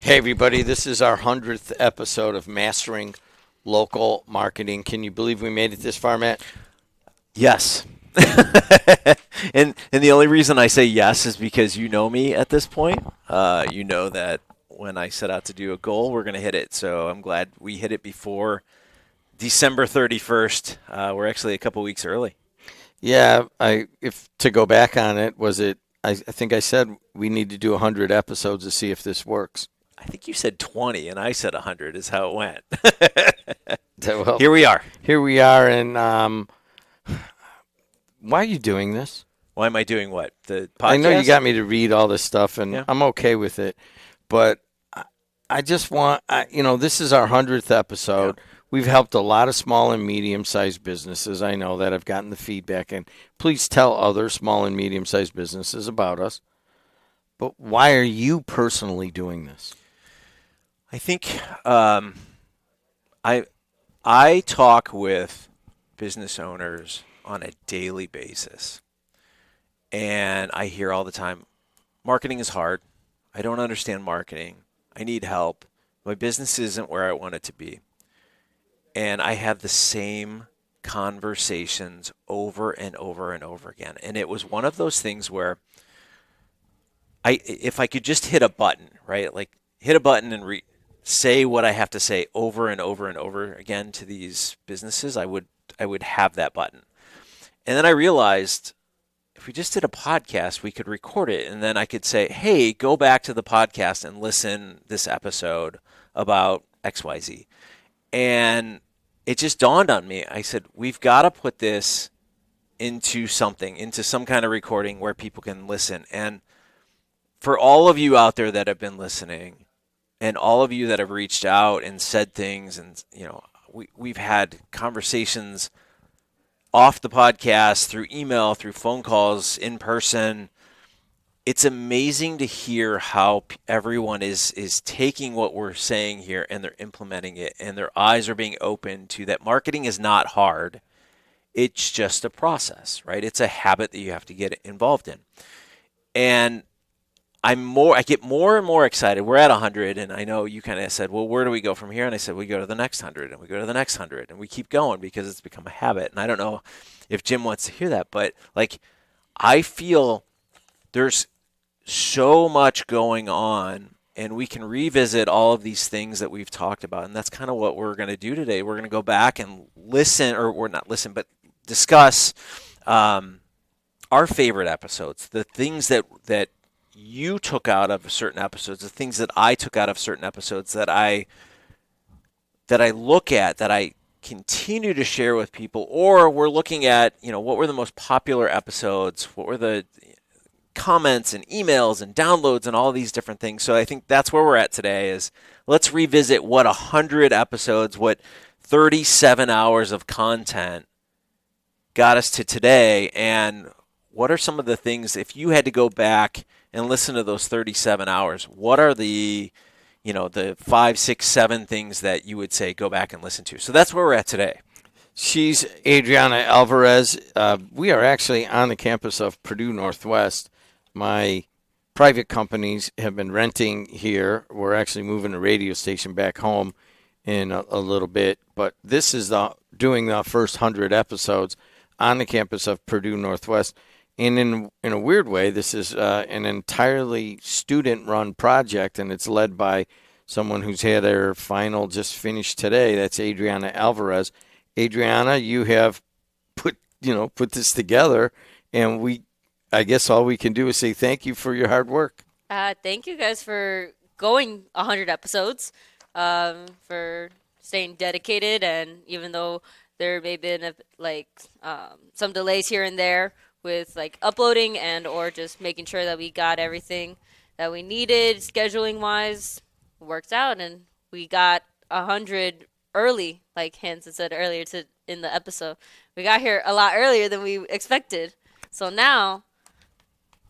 Hey, everybody, this is our 100th episode of Mastering Local Marketing. Can you believe we made it this far, Matt? Yes. and the only reason I say yes is because you know me at this point. You know that when I set out to do a goal, we're going to hit it. So I'm glad we hit it before December 31st. We're actually a couple weeks early. Yeah, if to go back on it, I think I said we need to do 100 episodes to see if this works. I think you said 20 and I said 100 is how it went. Well, Here we are. here we are, and why are you doing this? Why am I doing what? The podcast? I know you got me to read all this stuff, and Yeah. I'm okay with it, but I just want, this is our 100th episode. We've helped a lot of small and medium-sized businesses, I know, that have gotten the feedback, and please tell other small and medium-sized businesses about us. But why are you personally doing this? I think I talk with business owners on a daily basis, and I hear all the time, marketing is hard. I don't understand marketing. I need help. My business isn't where I want it to be. And I have the same conversations over and over and over again. And it was one of those things where if I could just hit a button, right? Like hit a button and say what I have to say over and over and over again to these businesses, I would have that button. And then I realized if we just did a podcast, we could record it, and then I could say, "Hey, go back to the podcast and listen this episode about XYZ." And it just dawned on me. I said, "We've got to put this into some kind of recording where people can listen." And for all of you out there that have been listening, and all of you that have reached out and said things, and we've had conversations off the podcast, through email, through phone calls, in person. It's amazing to hear how everyone is taking what we're saying here and they're implementing it, and their eyes are being opened to that marketing is not hard. It's just a process, right? It's a habit that you have to get involved in. And I get more and more excited. We're at 100, and I know you kind of said, well, where do we go from here? And I said, we go to the next 100, and we go to the next 100, and we keep going because it's become a habit. And I don't know if Jim wants to hear that, but I feel there's so much going on, and we can revisit all of these things that we've talked about. And that's kind of what we're going to do today. We're going to go back and listen, or not listen, but discuss our favorite episodes, the things that you took out of certain episodes, the things that I took out of certain episodes that I look at, that I continue to share with people, or we're looking at, what were the most popular episodes, what were the comments and emails and downloads and all these different things. So I think that's where we're at today is let's revisit what 100 episodes, what 37 hours of content got us to today, and what are some of the things, if you had to go back and listen to those 37 hours, what are the 5, 6, 7 things that you would say go back and listen to? So that's where we're at today. She's Adriana Alvarez. We are actually on the campus of Purdue Northwest. My private companies have been renting here. We're actually moving a radio station back home in a little bit, but this is doing the first 100 episodes on the campus of Purdue Northwest. And in a weird way, this is an entirely student-run project, and it's led by someone who's had their final just finished today. That's Adriana Alvarez. Adriana, you have put this together, and I guess all we can do is say thank you for your hard work. Thank you guys for going 100 episodes, for staying dedicated, and even though there may have been some delays here and there with uploading and or just making sure that we got everything that we needed scheduling wise, worked out, and we got 100 early, like Hanson said earlier in the episode. We got here a lot earlier than we expected, so now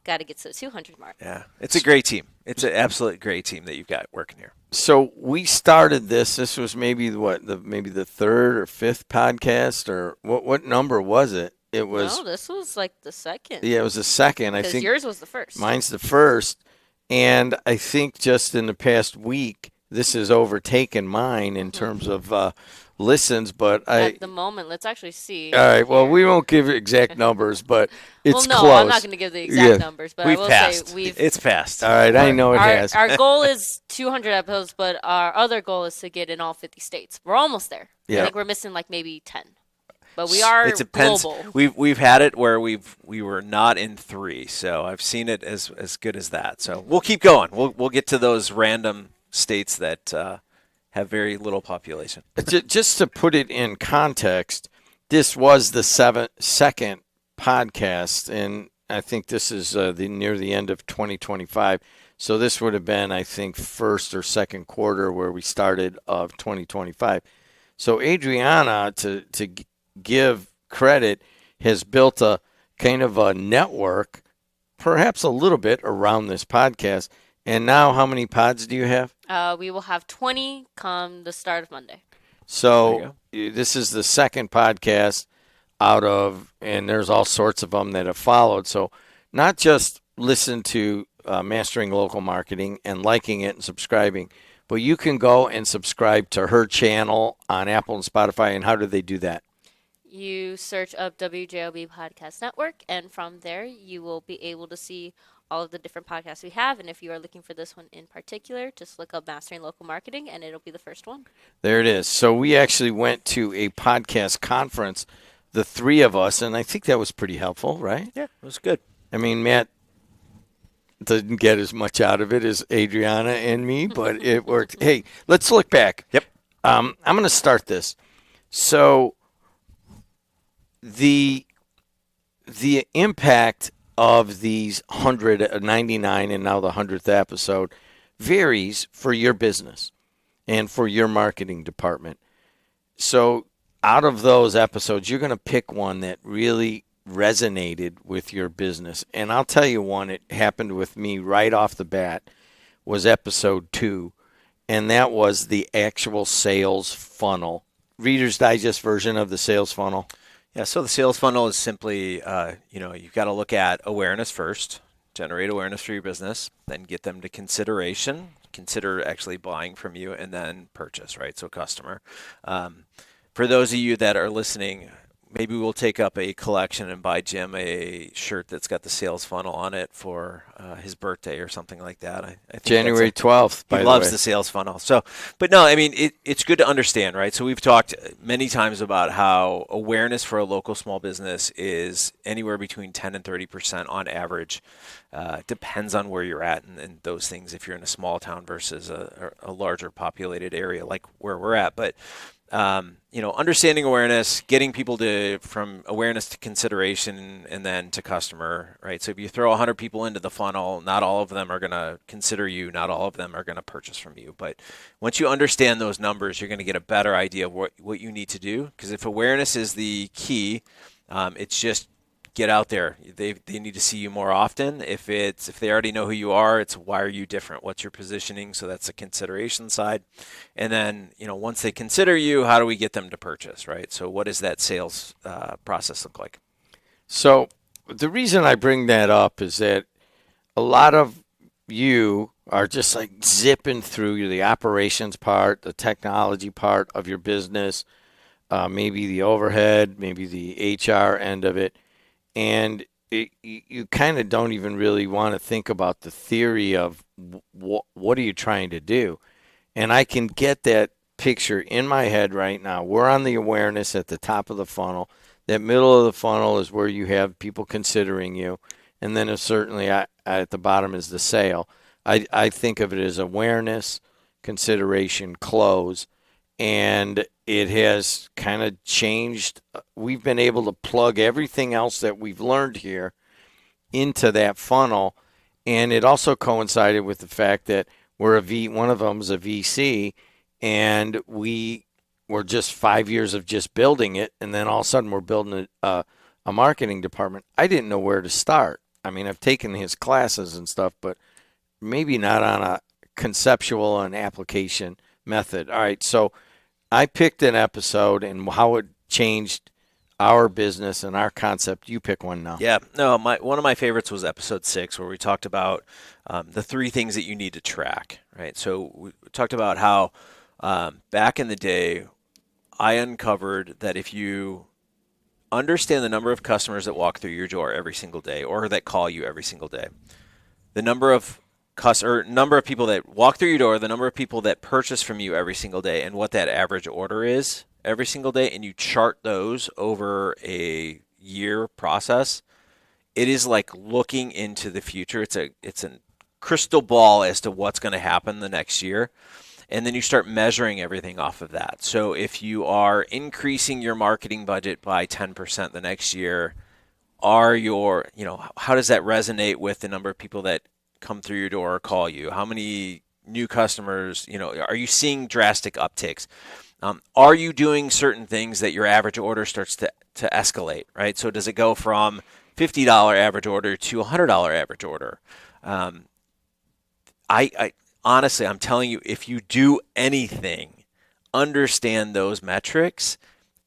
got to get to the 200 mark. Yeah, it's a great team. It's an absolute great team that you've got working here. So we started this. This was maybe the third or fifth podcast, or what number was it? It was. No, this was the second. Yeah, it was the second. I think yours was the first. Mine's the first, And I think just in the past week, this has overtaken mine in terms of listens. But At the moment, let's actually see. all right, well, here. we won't give exact numbers, but Well, it's no, close. I'm not going to give the exact Yeah. numbers, but We've I will passed. say we've. It's passed. All right, I know it our, has. Our goal is 200 episodes, but our other goal is to get in all 50 states. We're almost there. Yeah. I think we're missing like maybe 10. But we are It depends. global. We've had it where we were not in 3, so I've seen it as good as that. So we'll keep going. We'll get to those random states that have very little population. Just to put it in context, this was the second podcast, and I think this is near the end of 2025. So this would have been, I think, first or second quarter where we started of 2025. So Adriana, to give credit, has built a kind of a network, perhaps a little bit around this podcast. And now, how many pods do you have? We will have 20 come the start of Monday. So this is the second podcast out of, and there's all sorts of them that have followed. So not just listen to Mastering Local Marketing and liking it and subscribing, but you can go and subscribe to her channel on Apple and Spotify. And how do they do that? You search up WJLB Podcast Network, and from there you will be able to see all of the different podcasts we have. And if you are looking for this one in particular, just look up Mastering Local Marketing, and it'll be the first one. There it is. So we actually went to a podcast conference, the three of us, and I think that was pretty helpful, right? Yeah, it was good. I mean, Matt didn't get as much out of it as Adriana and me, but it worked. Hey, let's look back. Yep. I'm going to start this. So the impact of these 199 and now the 100th episode varies for your business and for your marketing department. So out of those episodes, you're going to pick one that really resonated with your business. And I'll tell you one, it happened with me right off the bat, was episode 2, and that was the actual sales funnel. Reader's Digest version of the sales funnel. Yeah, so the sales funnel is simply, you've got to look at awareness first, generate awareness for your business, then get them to consider actually buying from you, and then purchase, right? So customer. For those of you that are listening, maybe we'll take up a collection and buy Jim a shirt that's got the sales funnel on it for his birthday or something like that. I think January 12th, by he the loves way. the sales funnel. So, but no, I mean, it's good to understand, right? So we've talked many times about how awareness for a local small business is anywhere between 10 and 30% on average. Depends on where you're at and those things if you're in a small town versus a larger populated area like where we're at. But understanding awareness, getting people from awareness to consideration and then to customer, right? So if you throw 100 people into the funnel, not all of them are going to consider you, not all of them are going to purchase from you. But once you understand those numbers, you're going to get a better idea of what you need to do. Because if awareness is the key, it's just get out there. They need to see you more often. If they already know who you are, it's why are you different? What's your positioning? So that's the consideration side. And then, once they consider you, how do we get them to purchase, right? So what does that sales process look like? So the reason I bring that up is that a lot of you are just like zipping through the operations part, the technology part of your business, maybe the overhead, maybe the HR end of it. And you kind of don't even really want to think about the theory of what are you trying to do. And I can get that picture in my head right now. We're on the awareness at the top of the funnel. That middle of the funnel is where you have people considering you. And then certainly at the bottom is the sale. I think of it as awareness, consideration, close. And it has kind of changed. We've been able to plug everything else that we've learned here into that funnel. And it also coincided with the fact that one of them's a VC, and we were just 5 years of just building it. And then all of a sudden we're building a marketing department. I didn't know where to start. I mean, I've taken his classes and stuff, but maybe not on a conceptual and application method. All right. So I picked an episode and how it changed our business and our concept. You pick one now. Yeah, no, one of my favorites was episode 6, where we talked about the 3 things that you need to track, right? So we talked about how back in the day, I uncovered that if you understand the number of customers that walk through your door every single day or that call you every single day, the number of number of people that walk through your door, the number of people that purchase from you every single day, and what that average order is every single day, and you chart those over a year process, it is like looking into the future. It's a crystal ball as to what's going to happen the next year. And then you start measuring everything off of that. So if you are increasing your marketing budget by 10% the next year, how does that resonate with the number of people that come through your door or call you? How many new customers, are you seeing drastic upticks? Are you doing certain things that your average order starts to escalate, right? So does it go from $50 average order to $100 average order? I honestly, I'm telling you, if you do anything, understand those metrics,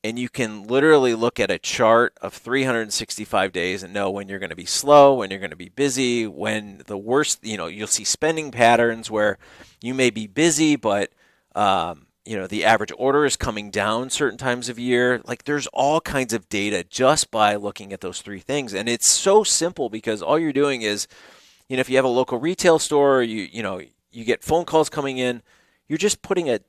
and you can literally look at a chart of 365 days and know when you're going to be slow, when you're going to be busy, when the worst, you'll see spending patterns where you may be busy, but the average order is coming down certain times of year. Like, there's all kinds of data just by looking at those 3 things. And it's so simple because all you're doing is, if you have a local retail store, you get phone calls coming in, you're just putting a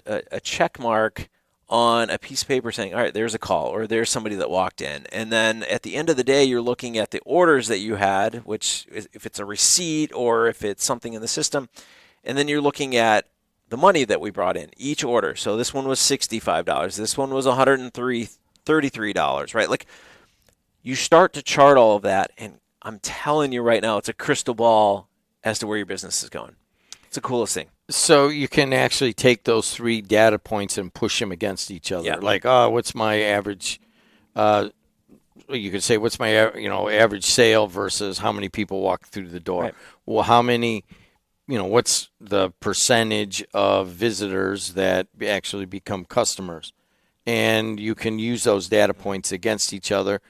check mark on a piece of paper saying, all right, there's a call, or there's somebody that walked in. And then at the end of the day, you're looking at the orders that you had, which if it's a receipt or if it's something in the system, and then you're looking at the money that we brought in, each order. So this one was $65. This one was $33, right? Like, you start to chart all of that, and I'm telling you right now, it's a crystal ball as to where your business is going. It's the coolest thing. So you can actually take those 3 data points and push them against each other. Yeah. Like, what's my average? You could say, what's my average sale versus how many people walk through the door? Right. Well, how many? What's the percentage of visitors that actually become customers? And you can use those data points against each other.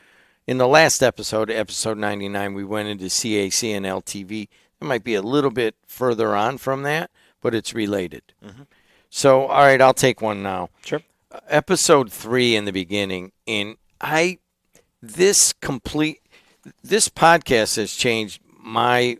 In the last episode 99, we went into CAC and LTV. It might be a little bit further on from that, but it's related. Mm-hmm. So, all right, I'll take one now. Sure. Episode 3 in the beginning, this podcast has changed my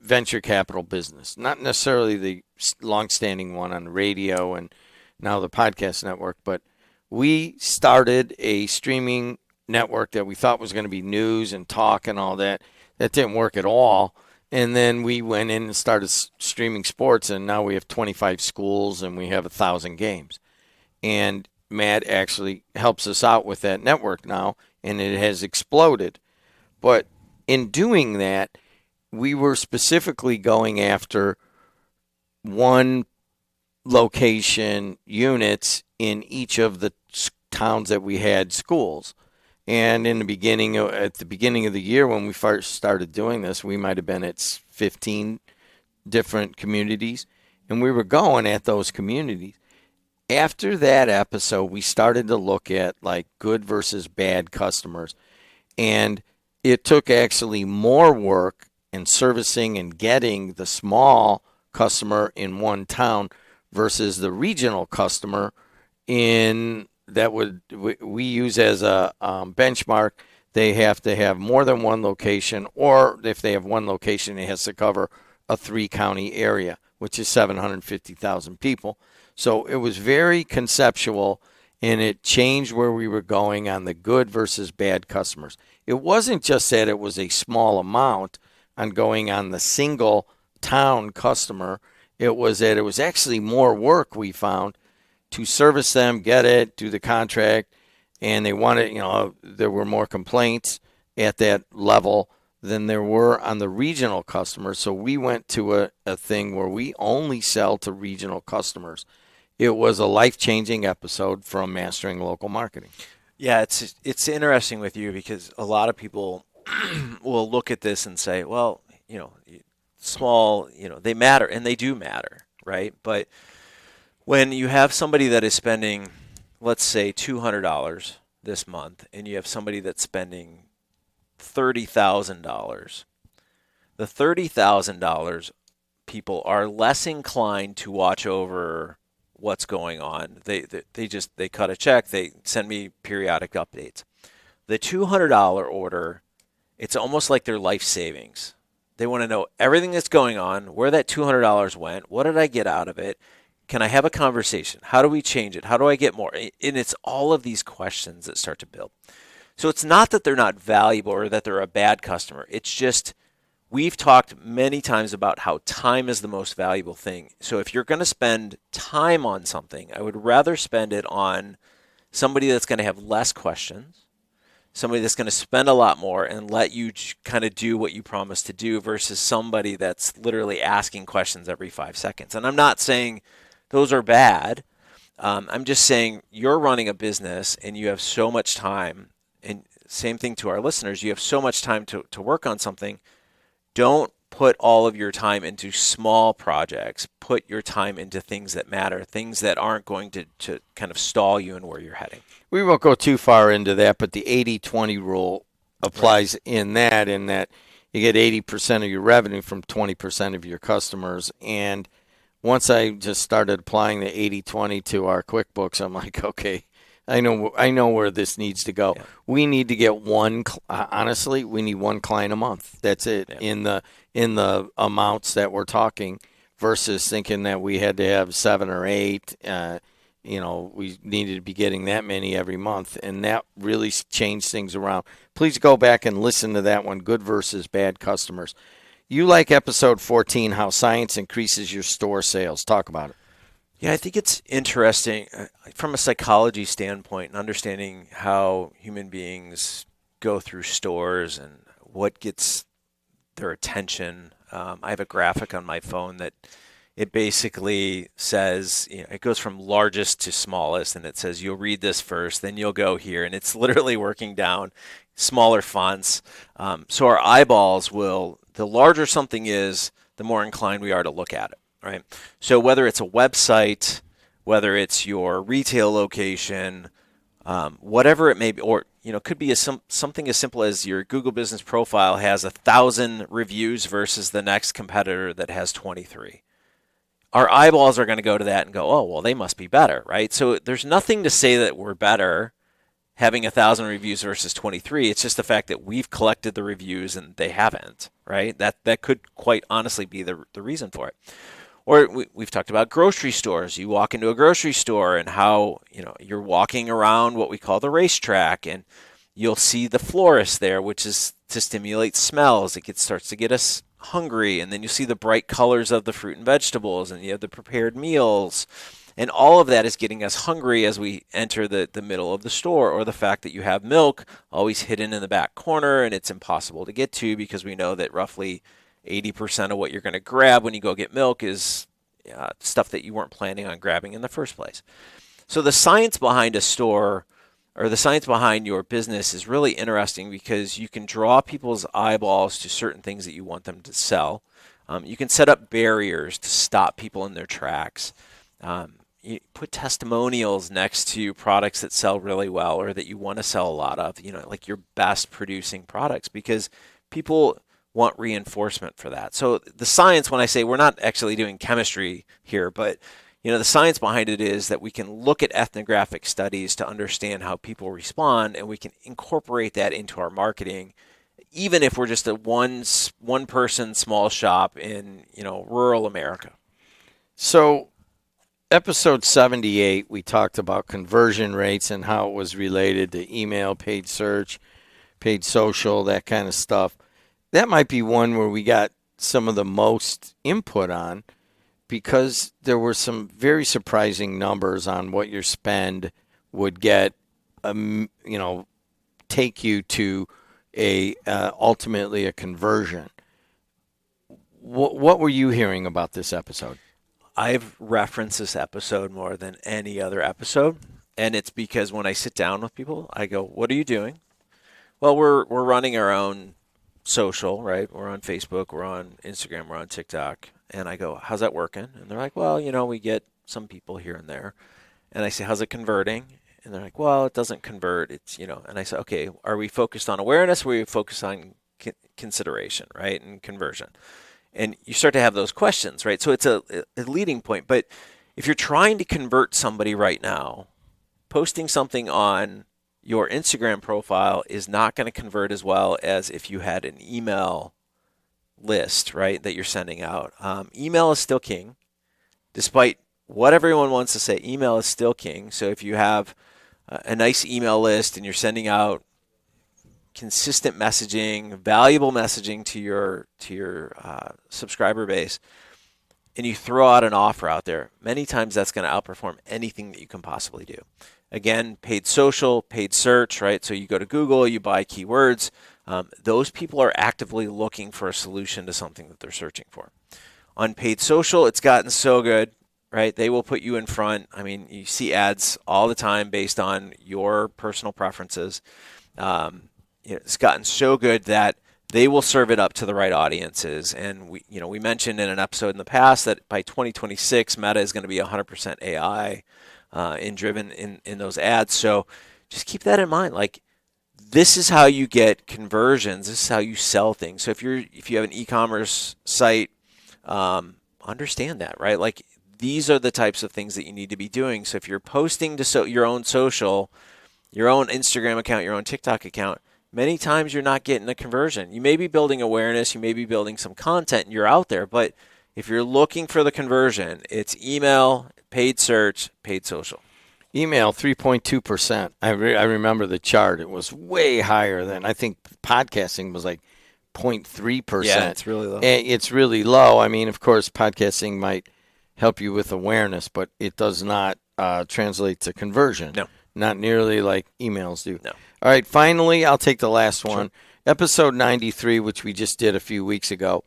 venture capital business. Not necessarily the long-standing one on the radio and now the podcast network, but we started a streaming network that we thought was going to be news and talk and all that. That didn't work at all. And then we went in and started streaming sports, and now we have 25 schools and we have 1,000 games. And Matt actually helps us out with that network now, and it has exploded. But in doing that, we were specifically going after one location units in each of the towns that we had schools. And at the beginning of the year when we first started doing this, we might have been at 15 different communities, and we were going at those communities. After that episode, we started to look at like good versus bad customers, and it took actually more work in servicing and getting the small customer in one town versus the regional customer we use as a benchmark. They have to have more than one location, or if they have one location, it has to cover a 3-county area, which is 750,000 people. So it was very conceptual, and it changed where we were going on the good versus bad customers. It wasn't just that it was a small amount on going on the single town customer. It was that it was actually more work, we found, to service them, get it, do the contract, and they wanted, there were more complaints at that level than there were on the regional customers. So we went to a thing where we only sell to regional customers. It was a life-changing episode from Mastering Local Marketing. Yeah, it's interesting with you because a lot of people will look at this and say, well, small, they matter, and they do matter, right? But when you have somebody that is spending, let's say, $200 this month and you have somebody that's spending $30,000, the $30,000 people are less inclined to watch over what's going on. They cut a check, they send me periodic updates. The $200 order, it's almost like their life savings. They want to know everything that's going on, where that $200 went, what did I get out of it? Can I have a conversation? How do we change it? How do I get more? And it's all of these questions that start to build. So it's not that they're not valuable or that they're a bad customer. It's just we've talked many times about how time is the most valuable thing. So if you're going to spend time on something, I would rather spend it on somebody that's going to have less questions, somebody that's going to spend a lot more and let you kind of do what you promised to do versus somebody that's literally asking questions every 5 seconds. And I'm not saying those are bad. I'm just saying you're running a business and you have so much time, and same thing to our listeners, you have so much time to work on something. Don't put all of your time into small projects. Put your time into things that matter, things that aren't going to kind of stall you in where you're heading. We won't go too far into that, but the 80-20 rule applies in that you get 80% of your revenue from 20% of your customers. And once I just started applying the 80-20 to our QuickBooks, I'm like, okay, I know where this needs to go. Yeah. We need to get honestly, we need one client a month. That's it. Yeah. In the amounts that we're talking versus thinking that we had to have 7 or 8. We needed to be getting that many every month, and that really changed things around. Please go back and listen to that one, good versus bad customers. You like episode 14, how science increases your store sales. Talk about it. Yeah, I think it's interesting from a psychology standpoint and understanding how human beings go through stores and what gets their attention. I have a graphic on my phone that it basically says, it goes from largest to smallest, and it says you'll read this first, then you'll go here, and it's literally working down smaller fonts. So our eyeballs the larger something is, the more inclined we are to look at it. Right. So whether it's a website, whether it's your retail location, whatever it may be, or it could be something as simple as your Google Business Profile has 1,000 reviews versus the next competitor that has 23. Our eyeballs are going to go to that and go, oh, well, they must be better, right? So there's nothing to say that we're better having 1,000 reviews versus 23. It's just the fact that we've collected the reviews and they haven't, right? That could quite honestly be the reason for it. Or we've talked about grocery stores. You walk into a grocery store and how you're walking around what we call the racetrack, and you'll see the florist there, which is to stimulate smells. It starts to get us hungry, and then you see the bright colors of the fruit and vegetables, and you have the prepared meals, and all of that is getting us hungry as we enter the middle of the store. Or the fact that you have milk always hidden in the back corner and it's impossible to get to because we know that roughly 80% of what you're going to grab when you go get milk is stuff that you weren't planning on grabbing in the first place. So the science behind a store, or the science behind your business, is really interesting because you can draw people's eyeballs to certain things that you want them to sell. You can set up barriers to stop people in their tracks. You put testimonials next to products that sell really well or that you want to sell a lot of, like your best producing products, because people want reinforcement for that. So the science, when I say we're not actually doing chemistry here, but the science behind it is that we can look at ethnographic studies to understand how people respond, and we can incorporate that into our marketing, even if we're just a one person small shop in rural America. So episode 78, we talked about conversion rates and how it was related to email, paid search, paid social, that kind of stuff. That might be one where we got some of the most input on, because there were some very surprising numbers on what your spend would get, take you to ultimately a conversion. What were you hearing about this episode? I've referenced this episode more than any other episode, and it's because when I sit down with people, I go, "What are you doing?" Well, we're running our own social, right? We're on Facebook, we're on Instagram, we're on TikTok. And I go, how's that working? And they're like, well, we get some people here and there. And I say, how's it converting? And they're like, well, it doesn't convert. It's, and I said, okay, are we focused on awareness or are we focused on consideration, right? And conversion. And you start to have those questions, right? So it's a leading point. But if you're trying to convert somebody right now, posting something on your Instagram profile is not going to convert as well as if you had an email list, right, that you're sending out. Email is still king, despite what everyone wants to say. Email is still king. So if you have a nice email list and you're sending out consistent messaging, valuable messaging to your subscriber base, and you throw out an offer out there, many times that's going to outperform anything that you can possibly do. Again, paid social, paid search, right? So you go to Google, you buy keywords. Those people are actively looking for a solution to something that they're searching for. On paid social, it's gotten so good, right? They will put you in front. I mean, you see ads all the time based on your personal preferences. It's gotten so good that they will serve it up to the right audiences. And we mentioned in an episode in the past that by 2026, Meta is going to be 100% AI driven in those ads. So just keep that in mind. Like, this is how you get conversions. This is how you sell things. So if you have an e-commerce site, understand that, right? Like, these are the types of things that you need to be doing. So if you're posting to your own social, your own Instagram account, your own TikTok account, many times you're not getting a conversion. You may be building awareness, you may be building some content, and you're out there, but if you're looking for the conversion, it's email, paid search, paid social. Email 3.2%. I remember the chart. It was way higher than, I think podcasting was like 0.3%. Yeah, it's really low. It's really low. I mean, of course, podcasting might help you with awareness, but it does not translate to conversion. No. Not nearly like emails do. No. All right, finally, I'll take the last one. Sure. Episode 93, which we just did a few weeks ago,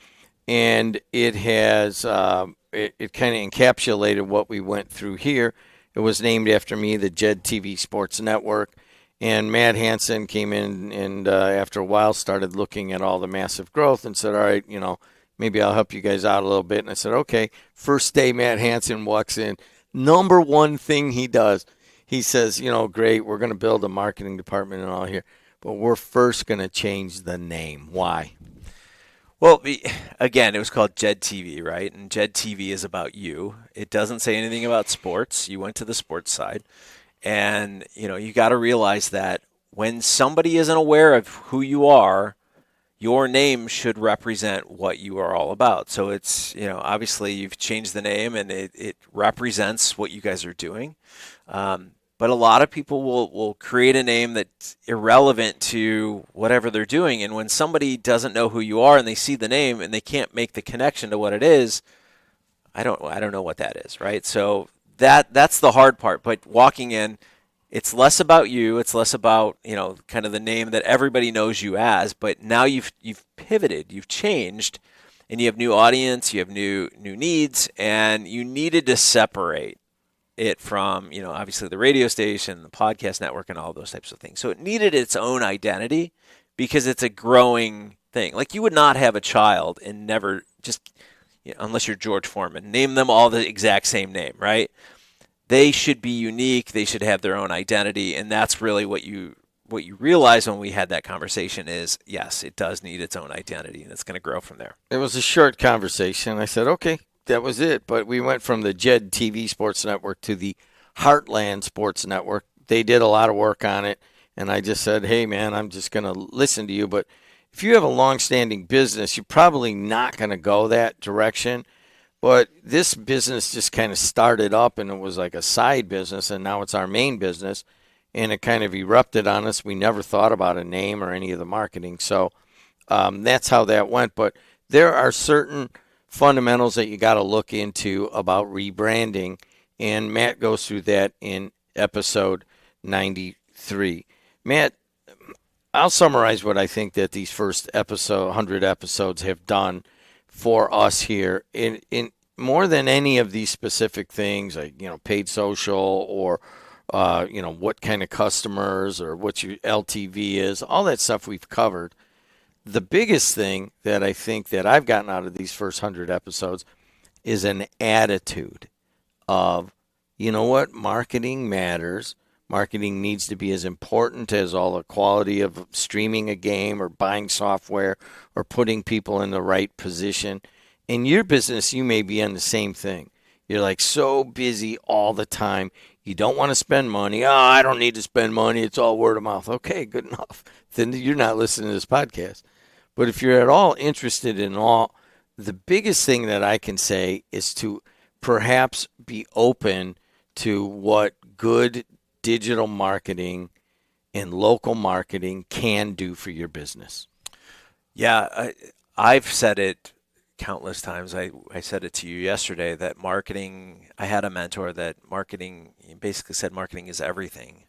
and it has it kind of encapsulated what we went through here. It was named after me, the Jed TV Sports Network, and Matt Hansen came in and after a while started looking at all the massive growth and said, all right, maybe I'll help you guys out a little bit. And I said, okay. First day Matt Hansen walks in, number one thing he does, he says, great, we're going to build a marketing department and all here, but we're first going to change the name. Why? Well, again, it was called Jed TV, right? And Jed TV is about you. It doesn't say anything about sports. You went to the sports side. And, you got to realize that when somebody isn't aware of who you are, your name should represent what you are all about. So it's, obviously you've changed the name and it represents what you guys are doing. But a lot of people will create a name that's irrelevant to whatever they're doing. And when somebody doesn't know who you are and they see the name and they can't make the connection to what it is, I don't know what that is, right? So that's the hard part. But walking in, it's less about you. It's less about, kind of the name that everybody knows you as. But now you've pivoted, you've changed, and you have new audience, you have new needs, and you needed to separate it from, obviously the radio station, the podcast network, and all those types of things. So it needed its own identity because it's a growing thing. Like, you would not have a child and never just, unless you're George Foreman, name them all the exact same name, right? They should be unique. They should have their own identity. And that's really what you realize when we had that conversation is, yes, it does need its own identity, and it's going to grow from there. It was a short conversation. I said, okay. That was it. But we went from the Jed TV Sports Network to the Heartland Sports Network. They did a lot of work on it. And I just said, hey, man, I'm just going to listen to you. But if you have a long-standing business, you're probably not going to go that direction. But this business just kind of started up, and it was like a side business, and now it's our main business. And it kind of erupted on us. We never thought about a name or any of the marketing. So that's how that went. But there are certain fundamentals that you got to look into about rebranding, and Matt goes through that in episode 93. Matt, I'll summarize what I think that these first 100 episodes have done for us here in more than any of these specific things, like paid social or what kind of customers or what your LTV is, all that stuff we've covered. The biggest thing that I think that I've gotten out of these first 100 episodes is an attitude of, marketing matters, Marketing needs to be as important as all the quality of streaming a game or buying software or putting people in the right position. In your business, you may be on the same thing. You're like so busy all the time. You don't want to spend money. Oh, I don't need to spend money. It's all word of mouth. Okay, good enough. Then you're not listening to this podcast. But if you're at all interested in all, the biggest thing that I can say is to perhaps be open to what good digital marketing and local marketing can do for your business. Yeah, I've said it countless times. I said it to you yesterday that marketing, I had a mentor that marketing, he basically said marketing is everything.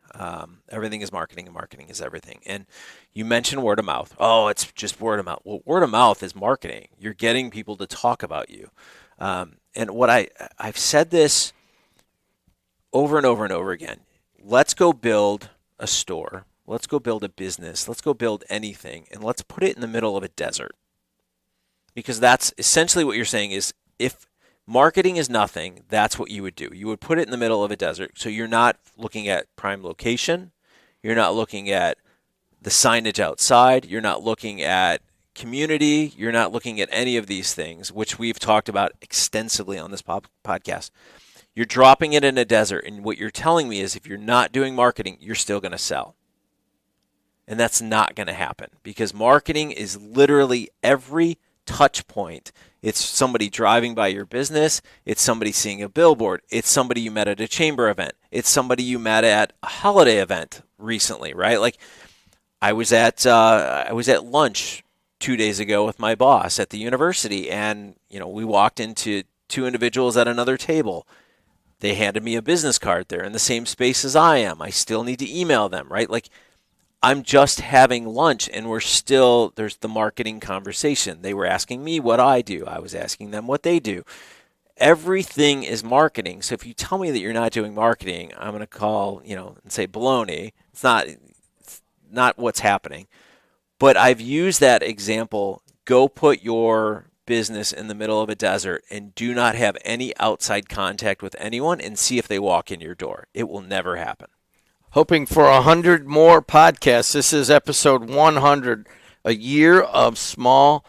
Everything is marketing and marketing is everything. And you mentioned word of mouth. Oh, it's just word of mouth. Well, word of mouth is marketing. You're getting people to talk about you. And what I've said this over and over and over again. Let's go build a store. Let's go build a business. Let's go build anything. And let's put it in the middle of a desert. Because that's essentially what you're saying is if marketing is nothing, that's what you would do. You would put it in the middle of a desert. So you're not looking at prime location. You're not looking at the signage outside. You're not looking at community. You're not looking at any of these things, which we've talked about extensively on this podcast. You're dropping it in a desert, and what you're telling me is if you're not doing marketing, you're still going to sell. And that's not going to happen because marketing is literally every touch point. It's somebody driving by your business. It's somebody seeing a billboard. It's somebody you met at a chamber event. It's somebody you met at a holiday event recently, right? Like I was at lunch 2 days ago with my boss at the university, and we walked into two individuals at another table. They handed me a business card. They're in the same space as I am. I still need to email them, right? Like I'm just having lunch and there's the marketing conversation. They were asking me what I do. I was asking them what they do. Everything is marketing. So if you tell me that you're not doing marketing, I'm going to call, and say baloney. It's not what's happening. But I've used that example. Go put your business in the middle of a desert and do not have any outside contact with anyone and see if they walk in your door. It will never happen. Hoping for 100 more podcasts. This is episode 100, a year of small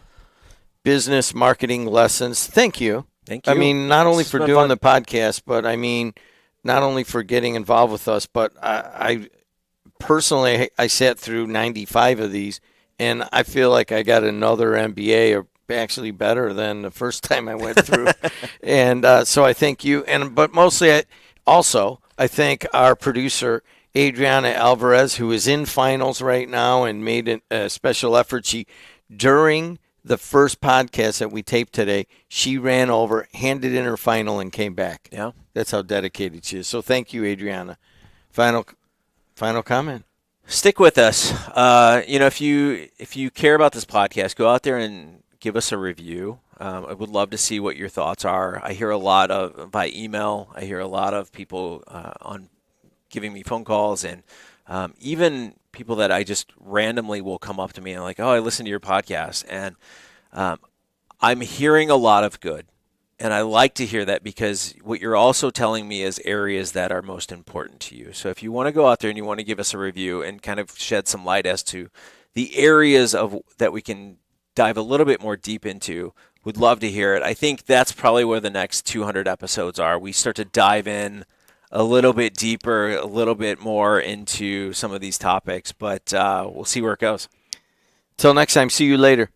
business marketing lessons. Thank you. Thank you. I mean, not only for doing the podcast, but I mean, not only for getting involved with us, but I personally, I sat through 95 of these, and I feel like I got another MBA, or actually better than the first time I went through. And so I thank you. But mostly, I thank our producer, Adriana Alvarez, who is in finals right now and made a special effort. During the first podcast that we taped today, she ran over, handed in her final, and came back. Yeah. That's how dedicated she is. So thank you, Adriana. Final comment. Stick with us. If you care about this podcast, go out there and give us a review. I would love to see what your thoughts are. I hear a lot by email. I hear a lot of people on giving me phone calls, and even people that I just randomly will come up to me and like, oh, I listened to your podcast, and I'm hearing a lot of good. And I like to hear that because what you're also telling me is areas that are most important to you. So if you want to go out there and you want to give us a review and kind of shed some light as to the areas that we can dive a little bit more deep into, would love to hear it. I think that's probably where the next 200 episodes are. We start to dive in a little bit deeper, a little bit more into some of these topics, but we'll see where it goes. Till next time, see you later.